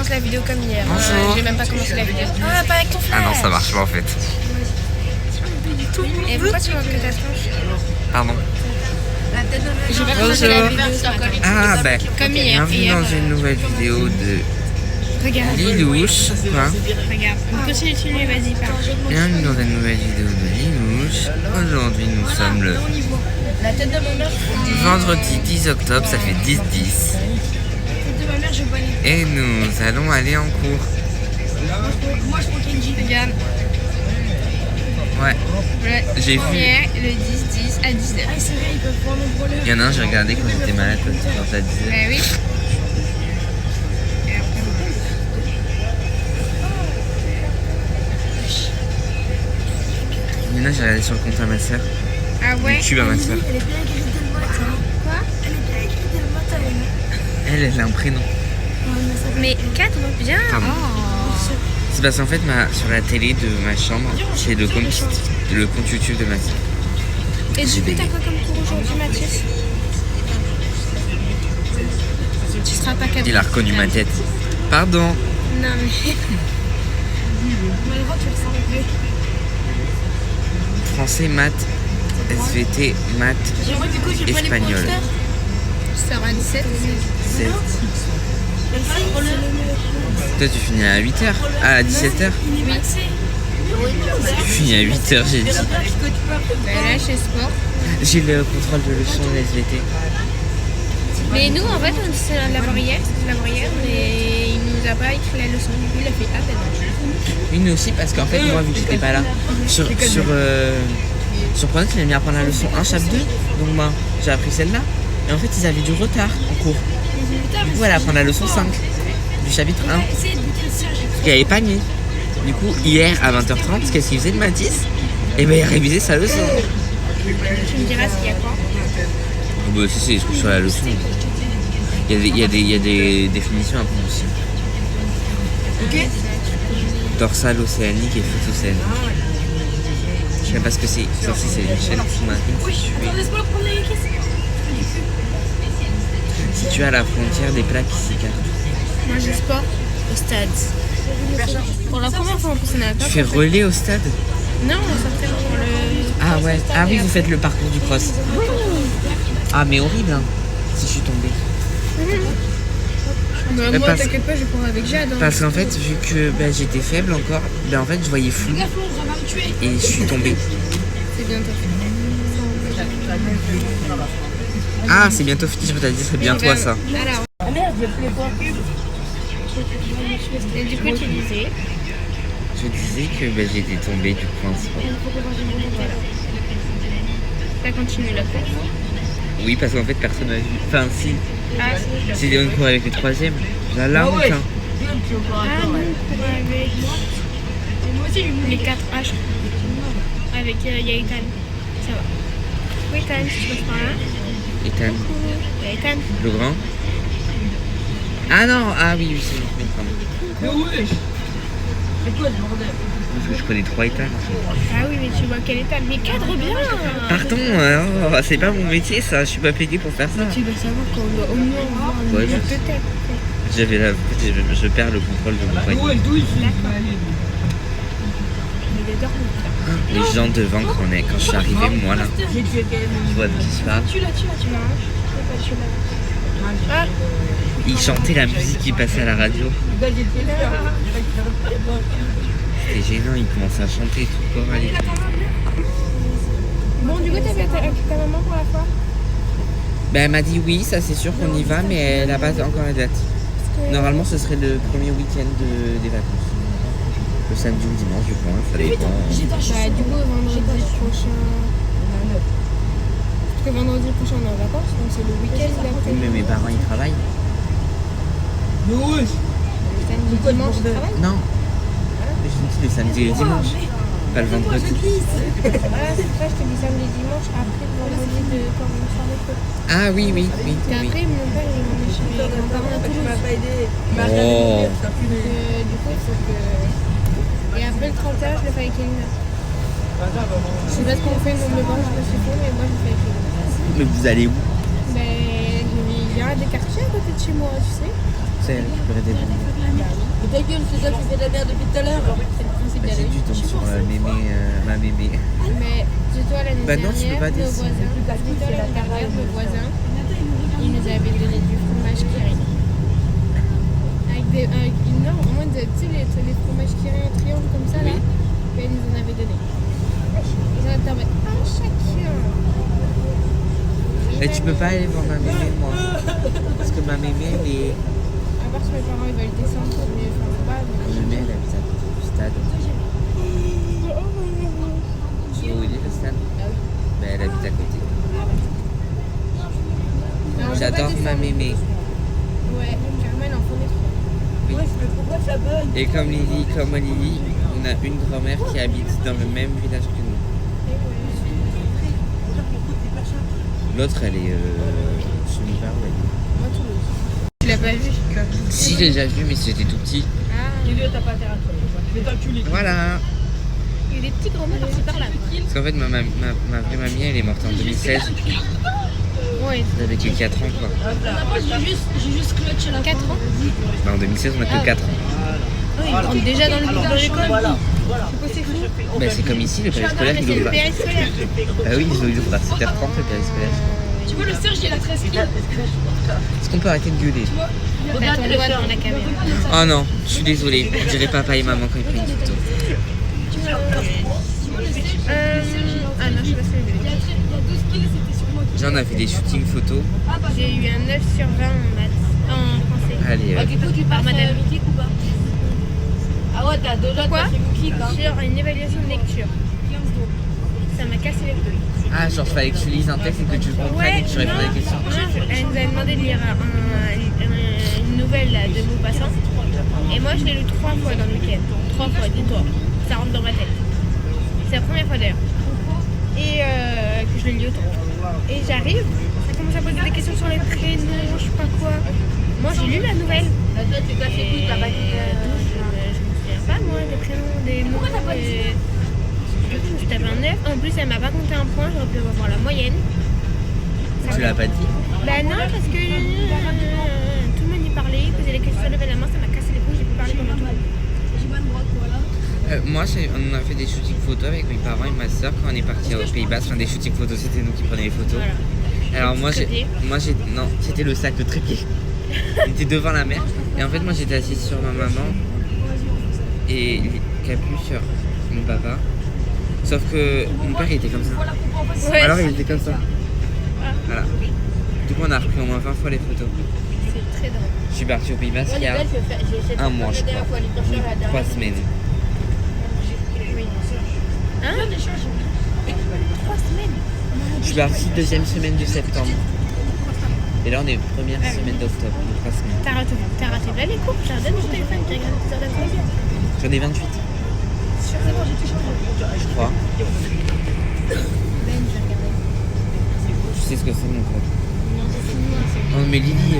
commence la vidéo comme hier. Bonjour. J'ai même pas commencé la vidéo. Ah, pas avec ton flash. Ah non, ça marche pas en fait. Et pourquoi tu manques que ta tronche? Pardon. J'ai pas commencé la vidéo. Ah bah, Comme hier. bienvenue dans une nouvelle vidéo de Regarde. Lilouche. Quoi? Regarde. Continue de filmer, vas-y, parle. Bienvenue dans une nouvelle vidéo de Lilouche. Aujourd'hui, nous sommes le vendredi 10 octobre, ça fait 10-10. Et nous allons aller en cours. Regarde. Ouais, j'ai vu. Hier, le 10-10 à 19. Il y en a un, j'ai regardé quand j'étais malade, quand ça disait. Bah oui. Il y en a, j'ai regardé sur le compte à ma soeur. Ah ouais. YouTube à ma soeur. Quoi? Elle a un prénom. Mais 4 bien. Pardon. C'est parce qu'en fait, sur la télé de ma chambre, c'est le compte YouTube de ma soeur. Et du coup, t'as quoi comme cours aujourd'hui, Mathis? Tu seras pas capable. Il a reconnu ma tête. Pardon. Non, mais. Français, maths, SVT, maths, espagnol. Tu seras à 17. 16. Toi, tu finis à 8h. Ah, à 17h. Oui. Tu finis à 8h, j'ai dit. Bah là, chez Sport. J'ai le contrôle de leçon de SVT. Mais nous, en fait, on essayait de l'avoir hier, mais il nous a pas écrit la leçon. Du coup, il a fait ben non. Oui, nous aussi, parce qu'en fait, moi, vu que j'étais pas là, sur Pronote, il m'a mis à prendre la leçon 1, chapitre 2. Donc, moi, j'ai appris celle-là. Et en fait, ils avaient du retard en cours. Du coup, elle a appris la leçon 5 du chapitre 1. Il avait pas mis. Du coup, hier à 20h30, qu'est-ce qu'il faisait de Mathis? Et ben, il a révisé sa leçon. Tu me diras s'il y a quoi? Oh, bah, si, c'est sur la leçon. Il y a des définitions un peu aussi. Ok. Dorsale océanique et fosse océanique. Je sais pas ce que c'est. Ça aussi, c'est une chaîne sous-marine située à la frontière des plaques ici-cartes. Moi, j'ai Sport au stade. Pour la première fois, en plus, on n'a pas. Tu fais relais au stade? Non, on s'entraîne pour le. Ah ouais. Ah oui, vous faites le parcours du cross. Ah mais horrible hein, si je suis tombée. Bah, Mais moi, parce- t'inquiète pas, je cours avec Jade. Hein. Parce qu'en fait, vu que j'étais faible encore, en fait je voyais flou et je suis tombée. C'est bientôt fini. Ah c'est bientôt fini, je t'ai dit c'est bien toi ça. Alors. Et du coup, tu disais. Je disais que j'étais tombée du coup en sport. T'as continué la course. Oui parce qu'en fait personne n'a vu. Enfin si, Ah, c'est c'est on court avec les troisièmes. J'ai la honte hein. Ah, nous, on court avec les 4H. Avec Yaïtan. Ça va. Oui, Tan, si tu passes par là. Ethan, Yaïtan. le grand. Ah non, ah oui, c'est le grand. Parce que je connais 3 Ethan. Ah oui, mais tu vois quel état. Mais cadre bien. Pardon, c'est pas mon métier ça, je suis pas payé pour faire ça. Tu dois savoir qu'on doit au moins avoir une Ouais, meilleure je- tête. Je perds le contrôle de mon poignet. Mais il adore. Les gens devant quand je suis arrivé, moi là, je vois de qui se parle. Tu l'as. Ah, Ils chantaient la musique qui passait à la radio. C'était gênant, ils commençaient à chanter tout corps à l'écran. bon, du coup, t'as fait ta maman pour la fois. Ben, elle m'a dit oui, ça c'est sûr qu'on y va, mais elle n'a pas encore la date. Normalement, ce serait le premier week-end des vacances. Le samedi ou le dimanche, je crois, ça dépend. Bah, du coup, vendredi prochain. Parce que vendredi prochain, on est en vacances, donc c'est le week-end d'après. Oui, mais mes parents ils travaillent. Samedi, dimanche, ils travaillent. Non. Je me dis le samedi et le dimanche, pas le vendredi. Ah, c'est pour ça que je te dis samedi, dimanche, après le vendredi de quand on sort des trucs. Ah oui, oui, oui. Et oui. après, mon père, il m'a mis chez mes grands-parents à Toulouse. Oh. Du coup, il faut que. Et après le 31, je le fais avec Elina. Je sais pas ce qu'on fait, mais moi je me suis fait, mais moi je le fais avec Elina. Mais vous allez où? Ben, il y a des quartiers à côté de chez moi, tu sais. Ça y est, récupérer des bonbons. Mais ta gueule, c'est ça qui fait de la merde depuis tout à l'heure. C'est le principe Bah, d'y c'est aller. du temps sur ma mémé. Mais dis-toi, l'année Bah non, tu peux dernière, pas nos descendre. voisins, dis-toi, l'année dernière, nos voisins, ils nous avaient donné du fromage Kiri. Non, en mode, tu sais, les fromages Kiri en triangle comme ça, là, Oui. ben, ils nous en avaient donné. Ils en avaient un chacun. Et tu peux pas aller voir ma mémé, moi. Parce que ma mémé, elle est. À part si mes parents ils veulent descendre, mais enfin, faut pas. Ma mémé, elle habite à côté du stade. Tu vois où il est le stade? Bah, elle habite à côté. Mais on peut J'adore pas ma descendre. mémé. Ouais, Carmel en connaît trop. Oui. Mais pourquoi ça bug? Et comme Lily, on a une grand-mère qui habite dans le même village que nous. L'autre, elle est. Je sais même pas où elle est. Moi, Toulouse. Tu l'as pas vu? Si, j'ai déjà vu, mais j'étais tout petit. Ah, Lily, t'as pas intérêt à toi. Je vais t'enculer. Voilà. il y a des petits grands-mères par-ci par-là. Parce qu'en fait, ma vraie mamie, elle est morte en 2016. Ouais, J'avais que 4 ans, quoi. J'ai juste clutch à la 4 ans. Bah, en 2016, on a que 4 ans. Oui, ils rentrent déjà dans l'école. C'est quoi, c'est fou? Bah, c'est comme ici, le périscolaire, Mais il c'est le ouvre. périscolaire. Ah oui, ils ouvrent à 7h30 le périscolaire. Tu vois, le Serge, il a 13 kills. Est-ce qu'on peut arrêter de gueuler? T'as ton doigt dans la caméra. Oh non, je suis désolée. Je dirais papa et maman quand ils prennent une photo. Ah non, je sais pas si Il y a 12 kills et c'était sur moi. Déjà, on a fait des shootings photos. j'ai eu un 9 sur 20 en maths. En français. Allez, Du coup, tu Par passes madame. mythique ou pas? Ah ouais, t'as déjà Quoi? passé mythique, hein. Sur une évaluation de lecture. Ça m'a cassé les couilles. Ah, genre, fallait que tu lises un texte et que tu le comprennes et que tu réponds à des questions. Elle nous a demandé de lire une nouvelle là, de Maupassant. Et moi, je l'ai lu 3 fois dans le week-end. 3 fois, dis-toi. Ça rentre dans ma tête. C'est la première fois d'ailleurs. Et que je l'ai lu autant. Et j'arrive, ça commence à poser des questions sur les prénoms, je sais pas quoi. Moi, j'ai lu la nouvelle. Là, toi, tu casses les couilles, t'as pas dit. Je me souviens pas, moi, des prénoms, des mots. Pourquoi t'as pas dit Du coup, je tapais un 9. En plus, elle m'a pas compté un point, j'aurais pu avoir la moyenne. Tu l'as pas dit? Bah non, parce que tout le monde y parlait, posait des questions, levait la main, ça m'a cassé les couilles, j'ai pu parler pendant tout. Moi, on a fait des shootings photos avec mes parents et ma soeur quand on est parti aux Pays-Bas. Enfin, des shootings photos, c'était nous qui prenions les photos. Voilà. Alors moi, non, c'était le sac de trépied. Il était devant la mer. Et en fait, moi, j'étais assise sur ma maman et Capu sur mon papa. Sauf que mon père, il était comme ça. Ouais, Alors, il était comme ça. Voilà. Du coup, on a repris au moins 20 fois les photos. c'est très drôle. Je suis parti aux Pays-Bas il y a un mois, je crois. 3 semaines. Hein 3 semaines. Je suis parti deuxième semaine de septembre. Et là, on est première semaine d'octobre, donc 3 semaines. T'as raté là les cours, t'as donné mon téléphone, tu regardes tes heures d'entraînement. J'en ai 28, je crois. Ben, j'ai regardé. Je sais ce que c'est, mon code. Non, c'est fini, c'est Oh, mais Lily,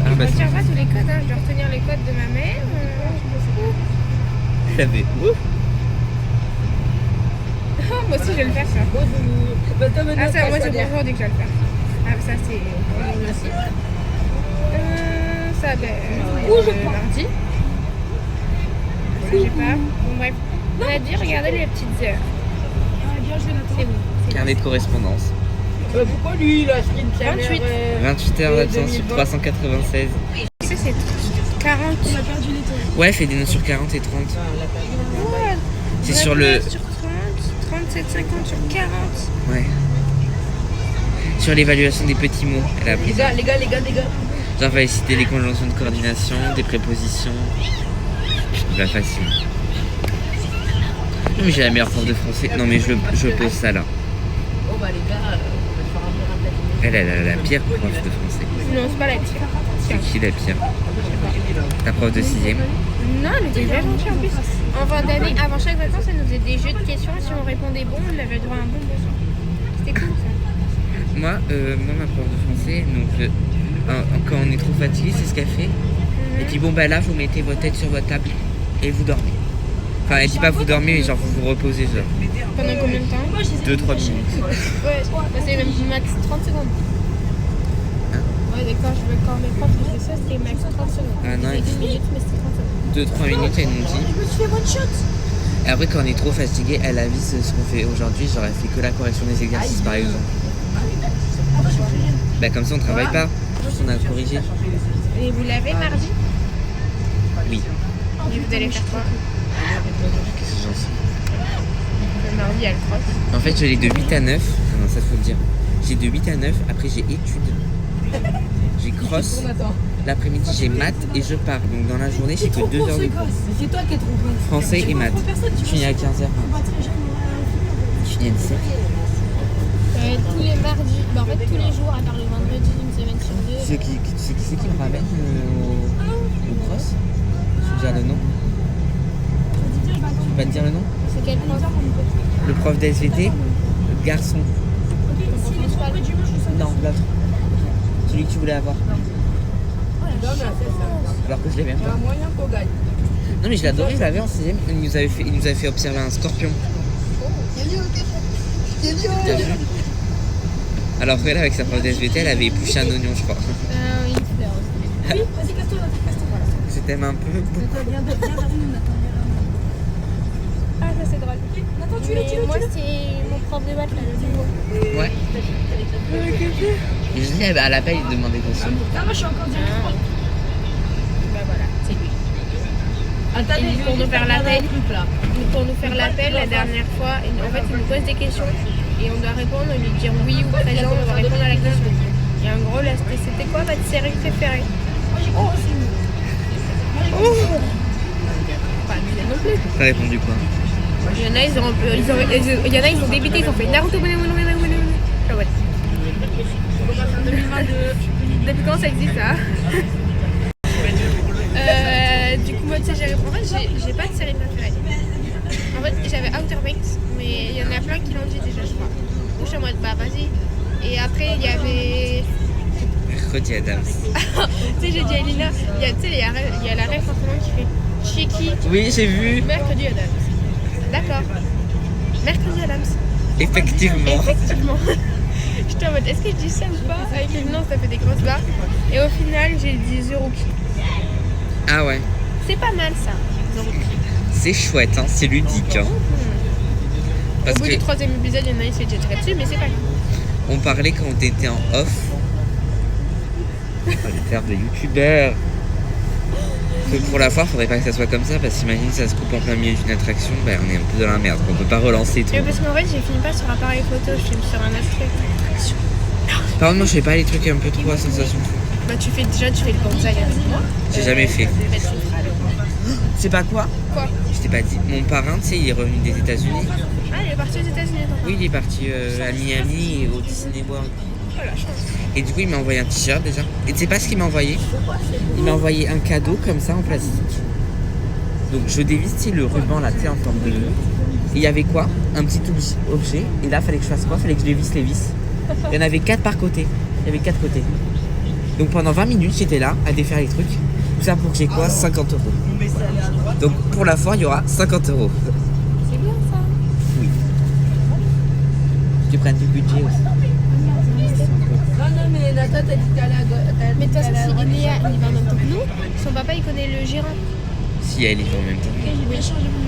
ah bah je c'est. retiens pas tous les codes, hein. Je dois retenir les codes de ma mère. Je l'avais. Moi aussi je vais le faire ça. Ah ça, moi c'est pour aujourd'hui que je vais le faire. Ah ça c'est aujourd'hui aussi. Ça ben mardi. Ça j'ai pas. Bon bref. On a dit regarder les petites heures. C'est bon. Carnet de correspondance. Pourquoi lui, il a skin 28. 28 heures d'absence sur 396. Ça c'est 40. Ouais, fait des notes sur 40 et 30. Ouais. C'est sur le. Sur 30, 37, 50 sur 40. Ouais. Sur l'évaluation des petits mots, elle a appris. Les gars. Genre, fallait citer les conjonctions de coordination, des prépositions. Bah, facile. Non, mais j'ai la meilleure prof de français. Non, mais je pose ça là. Bon, bah, les gars, on va te faire un peu Elle a la pire prof de français. Non, c'est pas la pire. C'est qui la pire? Ta prof de 6ème? Non, elle était bien gentille en plus. En fin d'année, avant chaque vacances, elle nous faisait des jeux de questions. Si on répondait bon, on avait le droit à un bonbon. C'était cool ça. Moi, ma prof de français, donc, quand on est trop fatigué, c'est ce qu'elle fait. Elle dit bon, bah là, vous mettez votre tête sur votre table et vous dormez. Enfin, elle dit pas vous dormez, mais genre vous vous reposez, genre Pendant combien de temps? 2-3 minutes. Ouais, bah, c'est même max 30 secondes. Hein? Ouais, d'accord, quand mes profs faisaient ça, c'était max 30 secondes. Ah non, elle 10 minutes, mais c'était 30 secondes. 2-3 minutes, elle nous dit. Je fais one shot. Et après, quand on est trop fatigué, elle avise ce qu'on fait aujourd'hui. J'aurais fait que la correction des exercices, par exemple. Bah, comme ça, on travaille pas. Juste, on a corrigé. Et vous l'avez mardi? Oui. Et vous allez faire quoi? Qu'est-ce que j'en sais? Le mardi, il y a le cross. En fait, je l'ai de 8 à 9. Non, ça faut le dire. J'ai de 8 à 9. Après, j'ai études. J'ai cross. L'après-midi, j'ai maths et je pars. Donc, dans la journée, j'ai que 2 heures de cours. C'est toi qui es trop con. Français et maths. Je finis à 15h. Je finis à 17h. Tous les mardis, bah en fait tous les jours à part le vendredi, une semaine sur deux. C'est qui c'est qui me ramène au cross? Tu veux dire le nom? Tu vas te dire le nom? C'est quel prof? Le prof d'SVT? Le garçon. Non, l'autre. Celui que tu voulais avoir. Alors que je l'ai même pas. moyen qu'on gagne. Non mais je l'adorais, je l'avais en 6ème. Il nous avait fait observer un scorpion. T'as vu? Alors que là, avec sa prof d'SVT, elle avait épluché un oignon, je crois. Une fleur. Oui, vas-y, casse-toi, voilà. C'était un peu beaucoup. Viens vers nous, Nathan. Ah ça c'est drôle. Nathan, tu Mais moi c'est mon prof de maths là, le nouveau. Ouais. Et je dis, à l'appel, il demandait des questions. Ah, moi, je suis encore direct. Bah voilà, c'est lui. Attendez, pour nous faire l'appel. là. Pour nous faire l'appel la dernière fois, en fait il nous pose des questions et on doit répondre, on lui dire oui ou présent, on doit répondre à la question. Et en gros là c'était quoi votre série préférée? Pas amusé non plus. T'as répondu quoi? Il y en a ils ont débité, ils ont fait Naruto. Ah ouais. Depuis quand ça existe ça? Du coup moi tu sais j'ai répondu. En fait j'ai pas de série préférée. En fait j'avais Outer Banks, mais il y en a plein qui l'ont dit déjà je crois. Donc je suis en mode bah vas-y. Et après il y avait... Mercredi Adams. Tu sais j'ai dit à Elina, il y a la ref en ce moment qui fait Chiki. Oui, j'ai vu. Mercredi Adams. D'accord. Mercredi Adams. Effectivement. Effectivement. J'étais en mode est-ce que je dis ça ou pas? Avec le nom ça fait des grosses barres. Et au final j'ai dit Zeruki. Ah ouais. C'est pas mal ça, Zeruki. C'est chouette, hein. C'est ludique. Hein. Parce Au bout que du 3e épisode, il y en a qui s'est déjà tiré dessus, mais c'est pas grave. on parlait quand on était en off. On va le faire de youtubeur. Que pour la foire, faudrait pas que ça soit comme ça, parce qu'imagine ça se coupe en plein milieu d'une attraction, bah on est un peu dans la merde, on peut pas relancer tout. Mais parce qu'en fait, j'ai fini pas sur appareil photo, je filme sur un autre truc. Par contre, moi je fais pas les trucs un peu trop à sensation. Bah tu fais le bonsaï avec moi. J'ai jamais fait. Bah, tu le feras avec moi. C'est pas quoi? Quoi? Je t'ai pas dit. Mon parrain, tu sais, il est revenu des États-Unis. Ah, il est parti aux États-Unis, attends. Oui, il est parti à Miami et au Disney World. Oh la chance. Et du coup, il m'a envoyé un t-shirt déjà. Et tu sais pas ce qu'il m'a envoyé? Il m'a envoyé un cadeau comme ça en plastique. Donc je dévisse, tu sais, le ruban là, tu sais, en forme de... Et il y avait quoi? Un petit objet. Et là, fallait que je fasse quoi? Fallait que je dévisse les vis. Il y en avait 4 par côté. Il y avait 4 côtés. Donc pendant 20 minutes, j'étais là à défaire les trucs. Tout ça pour que j'ai quoi? 50 euros. Donc pour la foire, il y aura 50 euros. C'est bien ça. Oui. Tu prennes du budget aussi. Non, mais Nathan, t'as dit qu'elle a... Mais de toute façon, si Ilia, il va en même temps que nous, son papa, il connaît le gérant. Si elle est en même temps. Oui.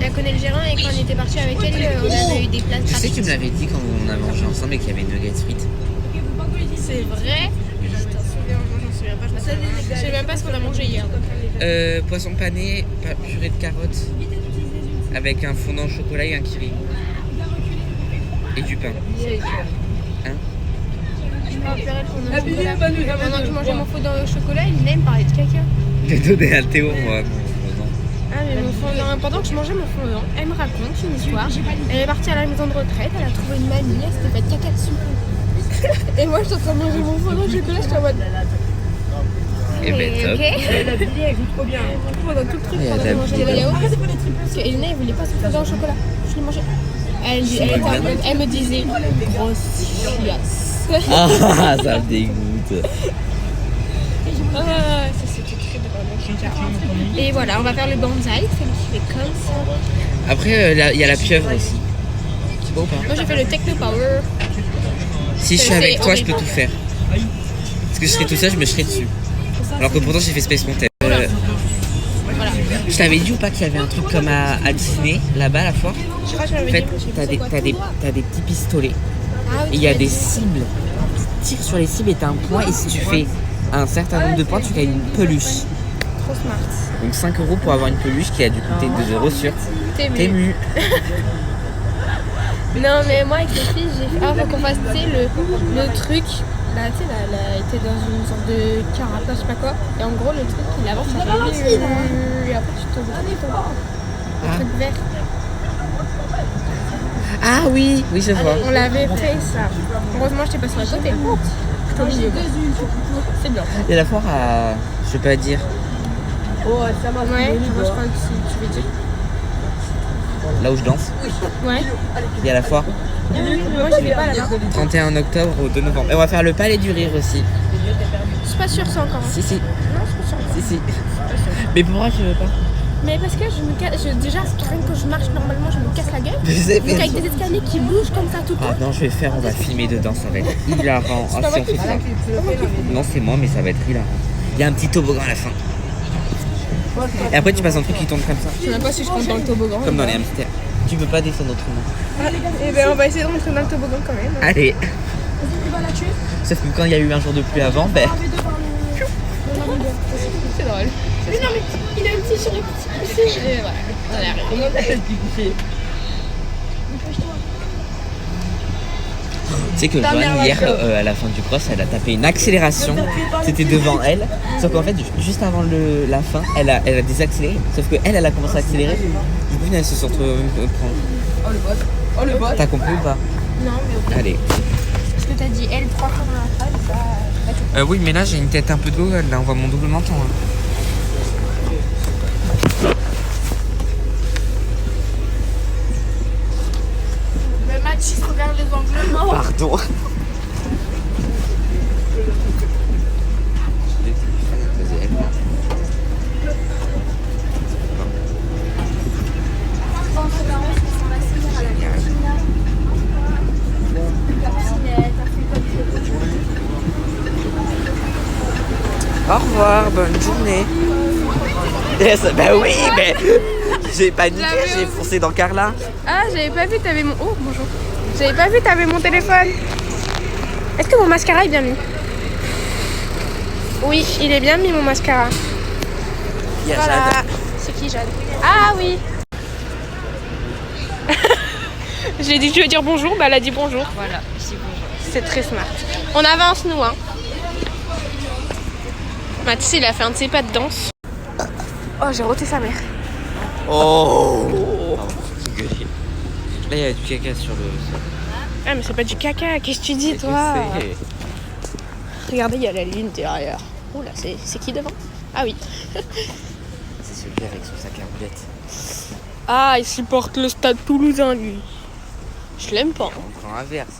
Elle connaît le gérant et quand on était parti avec elle, on avait eu des places Tu sais que tu gratuites. me l'avais dit quand on a mangé ensemble et qu'il y avait nuggets frites. C'est vrai? Je t'en souviens, moi j'en souviens pas. Je sais même pas ce qu'on a mangé hier. Poisson pané, purée de carottes, avec un fondant au chocolat et un kiwi. Et du pain. Hein? Oh purée, le fondant au Abusé, chocolat. Manu, Pendant que je mangeais mon fondant au chocolat, il me parlait de caca. J'ai donné à Théo, moi. Non. Ah mais mon fondant, pendant que je mangeais mon fondant, elle me raconte une histoire. Elle est partie à la maison de retraite, elle a trouvé une mamie, elle s'était fait caca dessus. Et moi je suis en train de manger mon fondant au chocolat, je suis en mode... Eh ben, top. Ok. La vidéo, elle joue trop bien. Pendant tout le truc, Et pendant que elle je mangeais le yaourt, parce qu'Elena elle voulait pas son fondant au chocolat. Je l'ai mangé. Elle me disait grosse chiasse. Ah, ça me dégoûte. Ah, ça c'était très drôle. Et voilà, on va faire le bonsaï, celui qui fait comme ça. Après, il y a la pieuvre aussi. C'est beau ou pas? Moi j'ai fait le Techno Power. Si je suis C'est avec toi, je horrible. peux tout faire. Parce que je serais tout seul, je me serais dessus. Alors que pourtant, j'ai fait Space Mountain. Je t'avais dit ou pas qu'il y avait un truc comme à Disney, là-bas à la foire. Je crois que je En m'avais fait, dit, mais je sais t'as plus des, c'est quoi. t'as des petits pistolets. Ah, oui, Et il y a des cibles. Tu tires sur les cibles et t'as un point. Et si tu fais un certain nombre de points, tu gagnes une peluche. Trop smart. Donc 5 € pour avoir une peluche qui a dû coûter 2 € sur T'es Temu. Non, mais moi, avec les filles, j'ai fait. Ah, faut qu'on fasse, tu sais, le truc. Là, tu sais, là, elle était dans une sorte de carapace, je sais pas quoi. Et en gros, le truc, il avance, il fait. Et après, tu tombes. Le truc vert. Ah oui, oui, je vois. On l'avait fait, ça. Heureusement, je t'ai pas sur la côté. C'est au milieu. C'est bien. Et la foire à. Je peux pas dire. Oh, ça m'a Ouais, moi, je crois que si tu veux dire. Là où je danse. Ouais. Il y a la foire. Moi, je vais pas là-bas. 31 octobre au 2 novembre. Et on va faire le Palais du Rire aussi. Je suis pas sûre, ça encore. Si, si. Non, je suis pas sûre. Si, si. Mais pourquoi tu veux pas? Mais parce que je me casse. Déjà, rien que quand je marche normalement, je me casse la gueule. Je sais, Donc, avec des escaliers qui bougent comme ça tout le temps. Ah non, je vais faire, on va filmer dedans, ça va être hilarant. Ah si on fait ça. Non, c'est moi, mais ça va être hilarant. Il y a un petit toboggan à la fin. Et après, tu passes un truc qui tourne comme ça. Je sais même pas si je rentre dans le toboggan. Comme dans les hamsters. Tu peux pas descendre autrement. Et ben, on va essayer de rentrer dans le toboggan quand même. Allez. Sauf que quand il y a eu un jour de pluie avant, ben. C'est drôle. Mais non, mais il a un petit sur les petits poussés. Et voilà, on est arrivé. Tu sais que Joanne, hier, à la fin du cross, elle a tapé une accélération. C'était devant elle. Sauf qu'en fait, juste avant la fin, elle a désaccéléré. Sauf qu'elle a commencé à accélérer. Du coup, elle se sont retrouvée Oh le bot. T'as compris ou pas? Non, mais Allez. parce que t'as dit elle 3 fois dans la phrase, Oui, mais là, j'ai une tête un peu de Google. Là, on voit mon double menton. Hein. Le match, il se regarde les angles morts. Pardon. Au revoir, bonne journée. Yes, bah oui, mais j'ai paniqué, j'ai foncé dans Carla. Ah, j'avais pas vu, t'avais mon. Oh, bonjour. J'avais pas vu, t'avais mon téléphone. Est-ce que mon mascara est bien mis? Oui, il est bien mis, mon mascara. Il y a Voilà. Jade. C'est qui, Jade? Ah oui. J'ai dit, tu veux dire bonjour? Bah, elle a dit bonjour. Voilà, c'est bonjour. C'est très smart. On avance, nous, hein. Mathis, il a fait un de ses pas de danse. Oh, j'ai roté sa mère. Oh, Là, il y a du caca sur le sol. Ah, mais c'est pas du caca. Qu'est-ce que tu dis, toi? Regardez, il y a la lune derrière. Oh là, c'est qui devant? Ah oui. C'est celui avec son sac à roulettes. Ah, il supporte le stade toulousain, lui. Je l'aime pas. On prend l'inverse.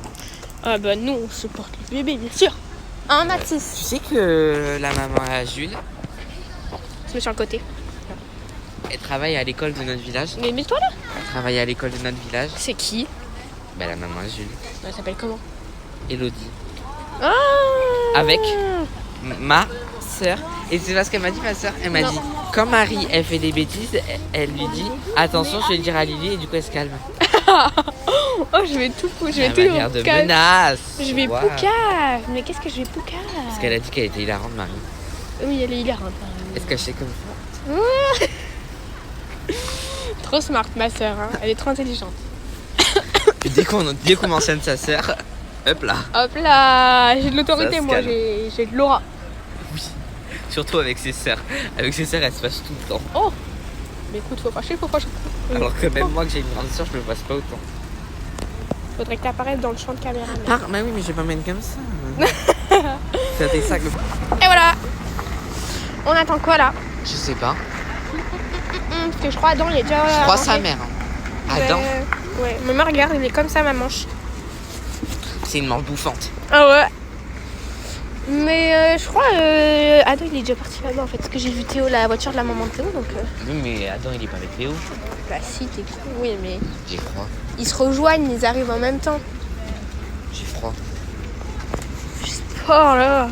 Ah bah nous, on supporte le bébé, bien sûr. Hein, Mathis? Tu sais que la maman à Jules, Je me suis sur le côté. elle travaille à l'école de notre village. Mais mets-toi là. Elle travaille à l'école de notre village. C'est qui? Bah, la maman à Jules. Elle s'appelle comment? Elodie. Ah. Avec ma sœur. Et c'est parce qu'elle m'a dit, ma sœur, elle m'a Non. dit, quand Marie, elle fait des bêtises, elle lui dit, attention, je vais le dire à Lily, et du coup, elle se calme. Oh, je vais tout je vais Elle tout m'a l'air de menace. Je vais Waouh. poucave. Mais qu'est-ce que je vais poucave? Parce qu'elle a dit qu'elle était hilarante, Marie. Oui, elle est hilarante. Est-ce que je sais comme ça? Trop smart, ma soeur. Hein. Elle est trop intelligente. Et dès qu'on mentionne sa sœur, hop là. Hop là, j'ai de l'autorité, Ça se moi. calme. J'ai de l'aura. Oui. Surtout avec ses sœurs. Avec ses sœurs, elle se passe tout le temps. Oh. Mais écoute, faut fâcher. Alors que même moi, que j'ai une grande sœur, je me passe pas autant. Faudrait que t'apparaisses dans le champ de caméra. Ah, bah oui, mais je vais pas mettre comme ça. Ça des sacs. Et voilà. On attend quoi là? Je sais pas. Parce que je crois Adam il est déjà. Je crois avancé. sa mère. Adam, Ouais. Maman regarde, il est comme ça ma manche. c'est une manche bouffante. Ah ouais. Mais je crois Adam il est déjà parti là-bas en fait. Parce que j'ai vu Théo, la voiture de la maman de Théo donc. Oui, mais Adam, il est pas avec Léo. Bah si t'es con. Oui mais J'ai froid. ils se rejoignent, ils arrivent en même temps. J'ai froid. Oh là.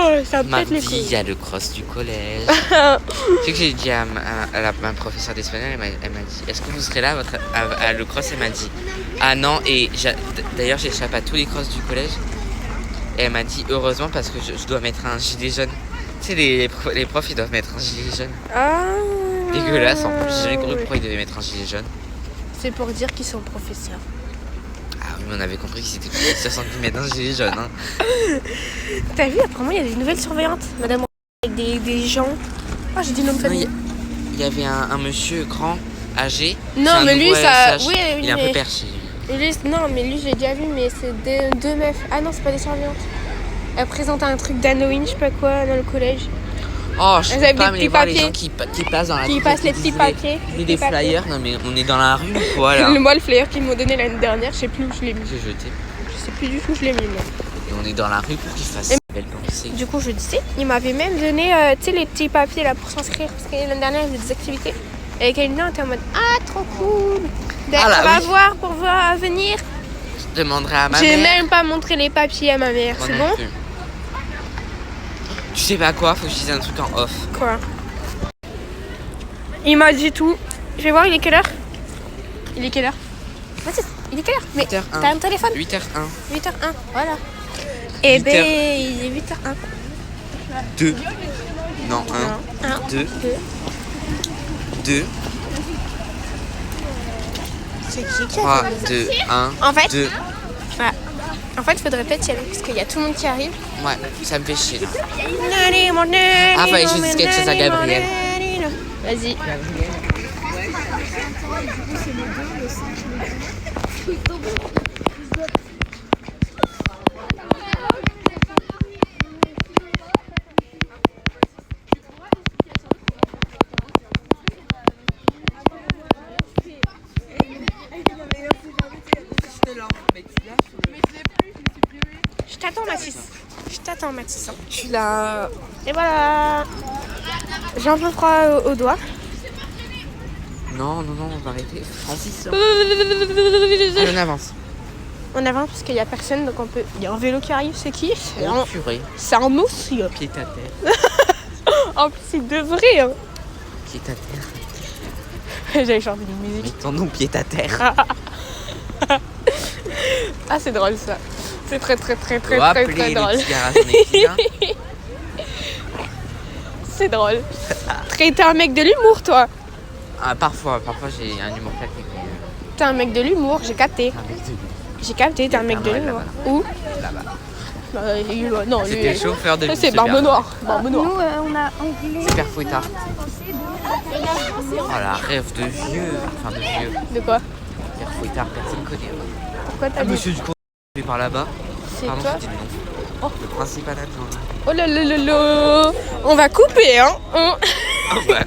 Oh, ça me pète les Mardi, il couilles. y a le cross du collège. Tu sais que j'ai dit à ma professeure d'espagnol, elle m'a dit, est-ce que vous serez là à le cross? Elle m'a dit, ah non, et d'ailleurs j'échappe à tous les crosses du collège. Et elle m'a dit, heureusement, parce que je dois mettre un gilet jaune. Tu sais, les profs, ils doivent mettre un gilet jaune. Ah. Dégueulasse, en plus, j'ai jamais compris pourquoi ils devaient mettre un gilet jaune. C'est pour dire qu'ils sont professeurs. Ah oui, mais on avait compris que c'était 70 mètres d'un gilet jaune. Hein. T'as vu, apparemment, il y a des nouvelles surveillantes. Madame, avec des gens. Oh, j'ai dit nom de famille. Il y avait un monsieur grand, âgé. Non, mais lui, ça. ASH. Oui, il est un peu perché. Non, mais lui, j'ai déjà vu, mais c'est deux meufs. Ah non, c'est pas des surveillantes. Elles présentent un truc d'Halloween, je sais pas quoi, dans le collège. Oh, je Elles sais avaient pas, des mais petits voir les papiers. gens qui passent dans la Qui rue, passent les disent petits papiers. des flyers. Non, mais on est dans la rue ou quoi là? Moi, le flyer qu'ils m'ont donné l'année dernière, je sais plus où je l'ai mis. J'ai jeté. Je sais plus du tout où je l'ai mis, moi. Et on est dans la rue pour qu'ils fassent une belle pensée. Du coup, je disais, il m'avait même donné tu sais, les petits papiers là pour s'inscrire. Parce que l'année dernière, il faisait des activités. Et quelqu'un était en mode ah, trop cool. Ah là, on va oui. voir pour venir. Je demanderai à ma J'ai mère. même pas montré les papiers à ma mère, Moi c'est non bon? plus. Tu sais pas quoi, faut que je dise un truc en off. Quoi? Il m'a dit tout. Je vais voir, il est quelle heure? Il est quelle heure? Mathis, il est quelle heure? Mais 8h01. t'as un téléphone? 8h01. 8h01, voilà. Eh 8h. ben, il est 8h01. 2. Non, 1. 1, 2. 2. C'est qui 3, 2, 1. En fait, 2. voilà. En fait, il faudrait peut-être y aller parce qu'il y a tout le monde qui arrive. Ouais, ça me fait chier là. Ah, fallait que je dise quelque chose à Gabriel. Vas-y. Je t'attends, Mathis. Je t'attends, Mathis. Je suis là. Et voilà. J'ai un peu froid au doigt. Non, on va arrêter. Francis. Allez, on avance. On avance parce qu'il n'y a personne, donc on peut. Il y a un vélo qui arrive, c'est qui? Oh, purée. C'est un monsieur. Pied à terre. En plus, c'est de vrai. Hein. Pied à terre. J'avais chanté une musique. Mais ton nom, pied à terre. Ah, c'est drôle ça. C'est très drôle. Le petit garage en équilibre. C'est drôle. T'es un mec de l'humour, toi. Ah, parfois j'ai un humour claqué. T'es un mec de l'humour, j'ai capté. Un mec de lui. J'ai capté, t'es un mec de Noël, l'humour. là-bas. Où? Là-bas. Non, C'était lui. chauffeur de bus. C'est Barbe Noire. Barbe Noire. on a anglais. Super fouettard. Oh la rêve de vieux. Enfin de vieux. De quoi? Super fouettard, personne connaît. Pourquoi t'as Ah, dit? monsieur du est par là-bas. C'est Pardon, toi? c'était le nom. Oh. Le principal adjoint. Oh là là là là. On va couper, hein? On va